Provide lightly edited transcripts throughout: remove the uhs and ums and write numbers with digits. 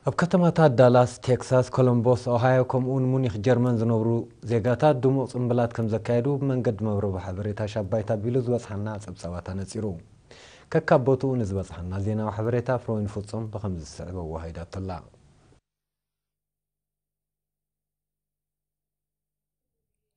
أبكتمات دالاس، تكساس، كولومبوس، أوهايو، كومون مونيخ جرمن زنورو زيغاتات دموع صنبلات كم زكايدو من قد مبرو بحبريتا شابايتا بيلوز وصحنا سبسواتا نسيرو ككابوتو نزبط حنا زينا وحبريتا فروين فوتصم بخمس السعب وهيدا طلع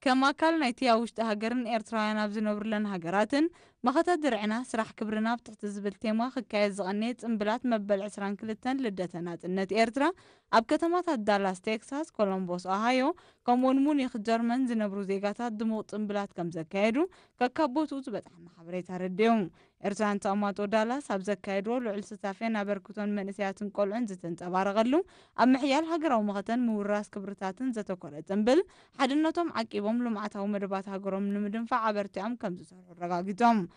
كما كان نايتيا وشت هاجرن إيرترايان أبزنوبر لن هاجراتن مخاطر درعنا سراح كبرنا بتحت زبل تيما خكاية زغنيت انبلات مبل عسران كلتن لدتنات النت إيرترا أب كتمات دالاس تكساس كولومبوس أوهايو كمون مونيخ جرمن زنبرو زيغاتات دموط انبلات كم زكايدو كاكابوتو زبطحنا حبريتا رديوم إرتران تأماتو دالاس أب زكايدو لعل ستافين أبركتون من إسياتن قولعن زتن تبارغلو أب محيال هاجر ومغتن موراس كبرتاتن زتوكولت انبل حدنتهم عقيبهم لمعتهم مدبات هاجرهم نمدنفع عبرتهم كم زسروا الرقاقتهم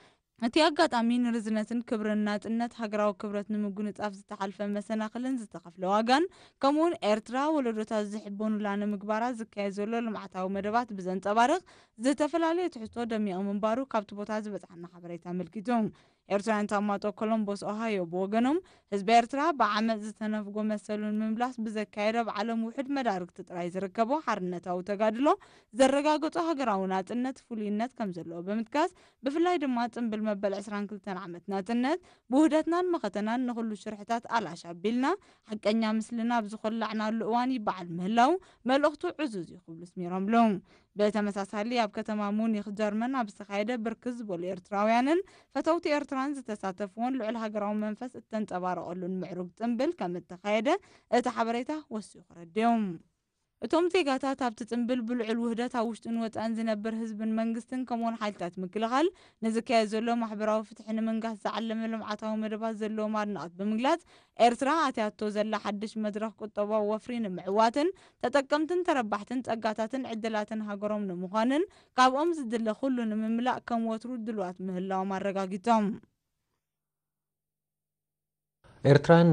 እቲ ኣጋጣሚ ንርዝነትን ክብርን ናጽነት ሃገራዊ ክብረት ንምጉንጻፍ ዝተሓልፈ መሰናኽልን ዝተኸፍለ ዋጋን ከምኡውን ኤርትራ ወለዶታት ዝሕበኑላ ንምግባራት ዝካየድ ዘሎ ልምዓታዊ መደባት ብዘንጸባርቕ ዝተፈላለየ ትሕዝቶ ደሚቖም እምባሩ ካብቲ ቦታ ዝበፅሐና ሓበሬታ ኣመልኪቱ ኤርትራውያን ተማጦ ኮሎምቦስ ኦሃዮ ብወገኖም ህዝቢ ኤርትራ ብዓመፅ ዝተነፍጎ መሰሉን ምምላስ ብዘካየደ ብዓለም ውሕድ መዳርግቲ ጥራይ ዝርከቦ ሓርነታዊ ተጋድሎ ዘረጋገፆ ሃገራዊ ናጽነት ፍሉይነት ከም ዘለዎ ብምጥቃስ ብፍላይ ድማ ጽምብል መበል 22 ዓመት ናጽነት ብውህደትናን መኸተናን ንኹሉ ሽርሕታት ኣላሽ ኣቢልና ሓቀኛ ምስልና ብዝኾላዕናሉ እዋን ይበዓል ምህላው መልእኽቱ ዕዙዝ ይኽብሉ ስሚሮምሎም በተመሳሳሊ ኣብ ከተማ ሙኒኽ ጀርመን ኣብ ዝተኻየደ ብርክዝ ዝበሉ ኤርትራውያንን ፈተውቲ ኤርትራን ዝተሳተፍዎን ልዑል ሃገራዊ መንፈስ እተንጸባረቐሉን ምዕሩግ ጽምብል ከም እተኻየደ እቲ ሓበሬታ ወሲኹ ረድዮም እቶም ዜጋታት ኣብቲ ጽምብል ብልዑል ውህደት ኣብ ውሽጥን ወፃእን ዝነብር ህዝብን መንግስትን ከምኡውን ሓይልታት ምክልኻል ንዝካየድ ዘሎ ማሕበራዊ ፍትሒ ንምንጋስ ዝዓለመ ልምዓታዊ መደባት ዘለዎም ኣድናቖት ብምግላጽ ኤርትራ ኣትያቶ ዘላ ሓድሽ መድረኽ ቁጠባዊ ወፍሪ ንምዕዋትን ተጠቀምትን ተረባሕትን ጸጋታትን ዕድላትን ሃገሮም ንምዃንን ካብኦም ዝድለ ኩሉ ንምምላእ ከም ወትሩ ድልዋት ምህላዎም ኣረጋጊቶም إيرتران